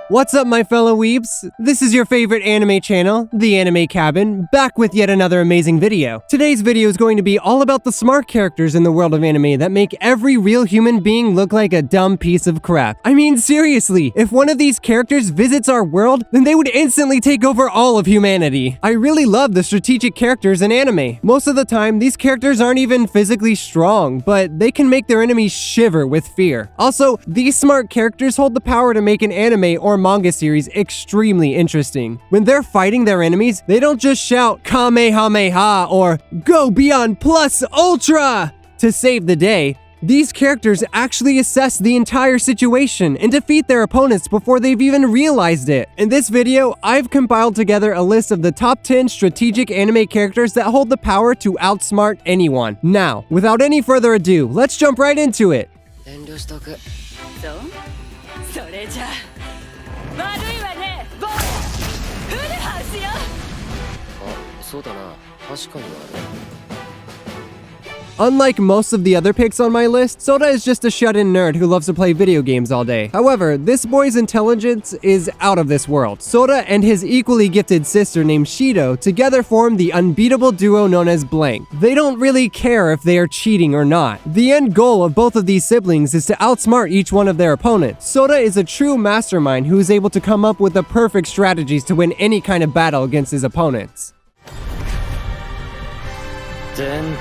What's up, my fellow weebs? This is your favorite anime channel, The Anime Cabin, back with yet another amazing video. Today's video is going to be all about the smart characters in the world of anime that make every real human being look like a dumb piece of crap. I mean, seriously, if one of these characters visits our world, then they would instantly take over all of humanity. I really love the strategic characters in anime. Most of the time, these characters aren't even physically strong, but they can make their enemies shiver with fear. Also, these smart characters hold the power to make an anime or manga series extremely interesting. When they're fighting their enemies, they don't just shout Kamehameha or Go Beyond Plus Ultra to save the day. These characters actually assess the entire situation and defeat their opponents before they've even realized it. In this video, I've compiled together a list of the top 10 strategic anime characters that hold the power to outsmart anyone. Now, without any further ado, let's jump right into it. そうだな、確かにある。 Unlike most of the other picks on my list, Sota is just a shut-in nerd who loves to play video games all day. However, this boy's intelligence is out of this world. Sota and his equally gifted sister named Shido together form the unbeatable duo known as Blank. They don't really care if they are cheating or not. The end goal of both of these siblings is to outsmart each one of their opponents. Sota is a true mastermind who is able to come up with the perfect strategies to win any kind of battle against his opponents. 1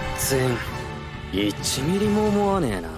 ミリも思わねえな。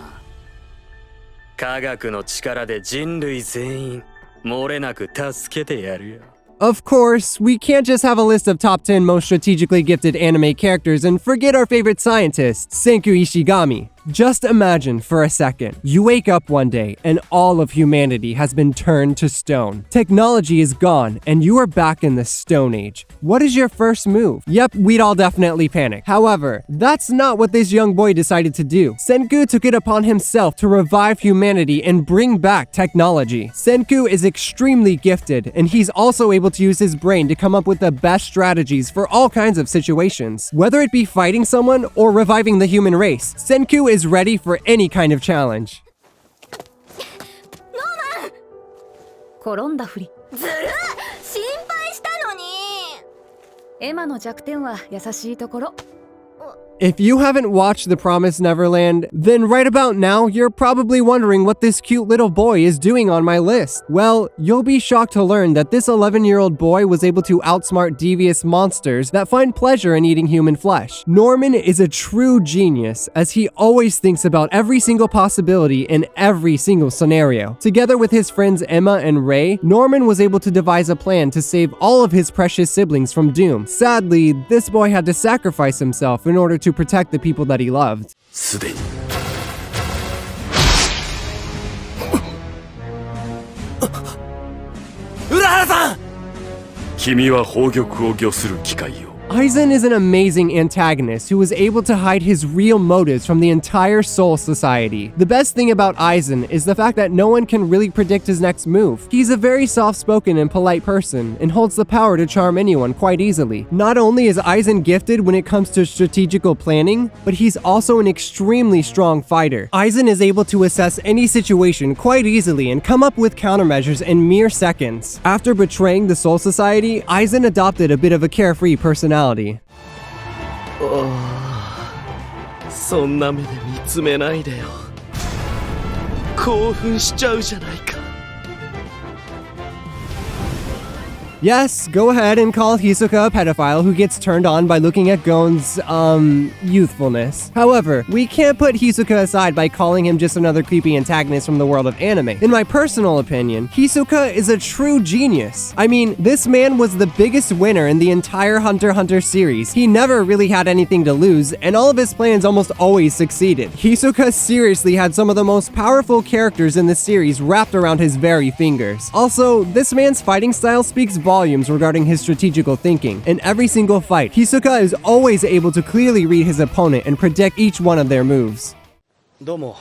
科学の力で人類全員漏れなく助けてやるよ。 Of course, we can't just have a list of top 10 most strategically gifted anime characters and forget our favorite scientist, Senku Ishigami. Just imagine for a second, you wake up one day and all of humanity has been turned to stone. Technology is gone and you are back in the Stone Age. What is your first move? Yep, we'd all definitely panic. However, that's not what this young boy decided to do. Senku took it upon himself to revive humanity and bring back technology. Senku is extremely gifted and he's also able to use his brain to come up with the best strategies for all kinds of situations. Whether it be fighting someone or reviving the human race, Senku is ready for any kind of challenge. 転んだふり。ずるっ！心配したのに。エマの弱点は優しいところ。 If you haven't watched The Promised Neverland, then right about now, you're probably wondering what this cute little boy is doing on my list. Well, you'll be shocked to learn that this 11-year-old boy was able to outsmart devious monsters that find pleasure in eating human flesh. Norman is a true genius, as he always thinks about every single possibility in every single scenario. Together with his friends Emma and Ray, Norman was able to devise a plan to save all of his precious siblings from doom. Sadly, this boy had to sacrifice himself in order to protect the people that he loved. すでに。浦原さん！君は宝玉を御する機会よ。 Aizen is an amazing antagonist who was able to hide his real motives from the entire Soul Society. The best thing about Aizen is the fact that no one can really predict his next move. He's a very soft-spoken and polite person and holds the power to charm anyone quite easily. Not only is Aizen gifted when it comes to strategical planning, but he's also an extremely strong fighter. Aizen is able to assess any situation quite easily and come up with countermeasures in mere seconds. After betraying the Soul Society, Aizen adopted a bit of a carefree personality. そんな目で見つめないでよ。興奮しちゃうじゃないか。 Yes, go ahead and call Hisoka a pedophile who gets turned on by looking at Gon's, youthfulness. However, we can't put Hisoka aside by calling him just another creepy antagonist from the world of anime. In my personal opinion, Hisoka is a true genius. I mean, this man was the biggest winner in the entire Hunter x Hunter series. He never really had anything to lose, and all of his plans almost always succeeded. Hisoka seriously had some of the most powerful characters in the series wrapped around his very fingers. Also, this man's fighting style speaks volumes regarding his strategical thinking. In every single fight, Hisoka is always able to clearly read his opponent and predict each one of their moves. どうも、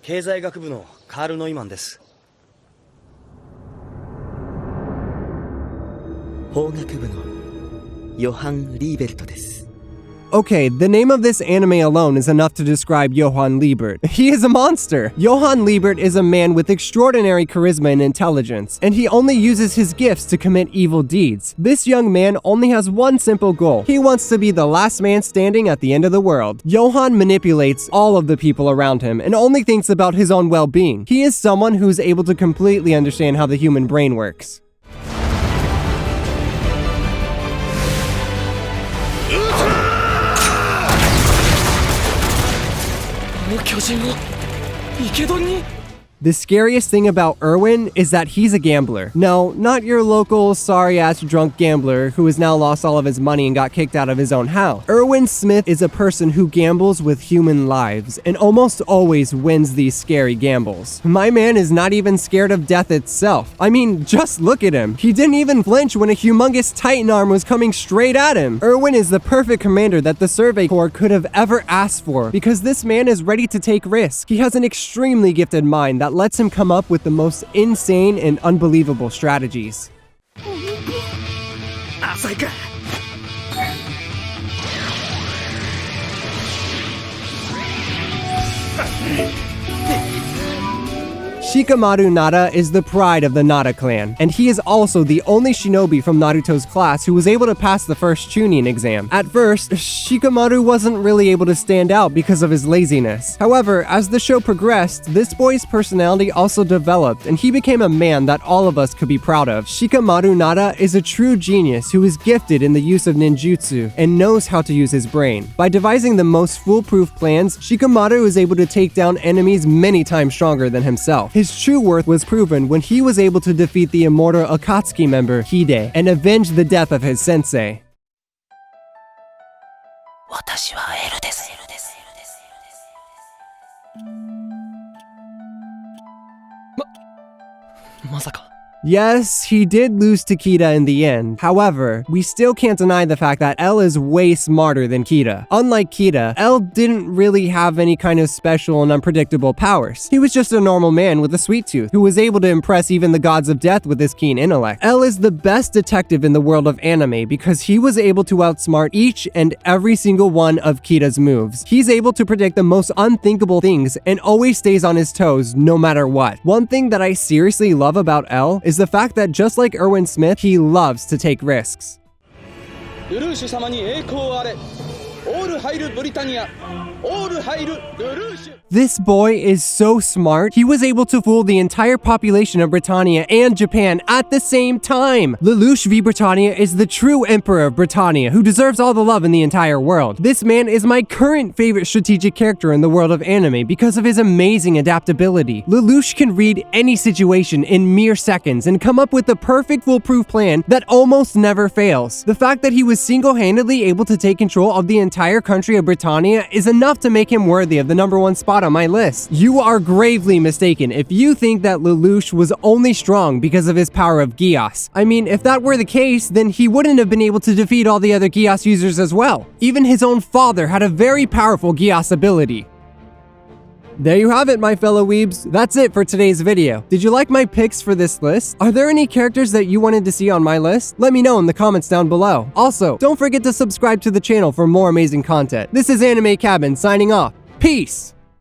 経済学部のカール・ノイマンです。法学部のヨハン・リーベルトです。Okay, the name of this anime alone is enough to describe Johann Liebert. He is a monster! Johann Liebert is a man with extraordinary charisma and intelligence, and he only uses his gifts to commit evil deeds. This young man only has one simple goal. He wants to be the last man standing at the end of the world. Johann manipulates all of the people around him and only thinks about his own well-being. He is someone who is able to completely understand how the human brain works. の巨人を生け捕りに The scariest thing about Erwin is that he's a gambler. No, not your local sorry-ass drunk gambler who has now lost all of his money and got kicked out of his own house. Erwin Smith is a person who gambles with human lives and almost always wins these scary gambles. My man is not even scared of death itself. I mean, just look at him. He didn't even flinch when a humongous Titan arm was coming straight at him. Erwin is the perfect commander that the Survey Corps could have ever asked for because this man is ready to take risks. He has an extremely gifted mind that lets him come up with the most insane and unbelievable strategies. 浅いか Shikamaru Nara is the pride of the Nara clan, and he is also the only shinobi from Naruto's class who was able to pass the first Chunin exam. At first, Shikamaru wasn't really able to stand out because of his laziness. However, as the show progressed, this boy's personality also developed, and he became a man that all of us could be proud of. Shikamaru Nara is a true genius who is gifted in the use of ninjutsu and knows how to use his brain. By devising the most foolproof plans, Shikamaru is able to take down enemies many times stronger than himself. His true worth was proven when he was able to defeat the immortal Akatsuki member Hide and avenge the death of his sensei. 私はエルです まさか Yes, he did lose to Kita in the end. However, we still can't deny the fact that L is way smarter than Kita. Unlike Kita, L didn't really have any kind of special and unpredictable powers. He was just a normal man with a sweet tooth who was able to impress even the gods of death with his keen intellect. L is the best detective in the world of anime because he was able to outsmart each and every single one of Kita's moves. He's able to predict the most unthinkable things and always stays on his toes no matter what. One thing that I seriously love about L is the fact that just like Erwin Smith, he loves to take risks. ルルーシュ様に栄光あれ。オールハイルブリタニア。オールハイルルルーシュ。 This boy is so smart, he was able to fool the entire population of Britannia and Japan at the same time. Lelouch v Britannia is the true emperor of Britannia who deserves all the love in the entire world. This man is my current favorite strategic character in the world of anime because of his amazing adaptability. Lelouch can read any situation in mere seconds and come up with the perfect foolproof plan that almost never fails. The fact that he was single-handedly able to take control of the entire country of Britannia is enough to make him worthy of the #1 spot on my list. You are gravely mistaken if you think that Lelouch was only strong because of his power of Gias. I mean, if that were the case, then he wouldn't have been able to defeat all the other Gias users as well. Even his own father had a very powerful Gias ability. There you have it, my fellow weebs. That's it for today's video. Did you like my picks for this list? Are there any characters that you wanted to see on my list? Let me know in the comments down below. Also, don't forget to subscribe to the channel for more amazing content. This is Anime Cabin signing off. Peace!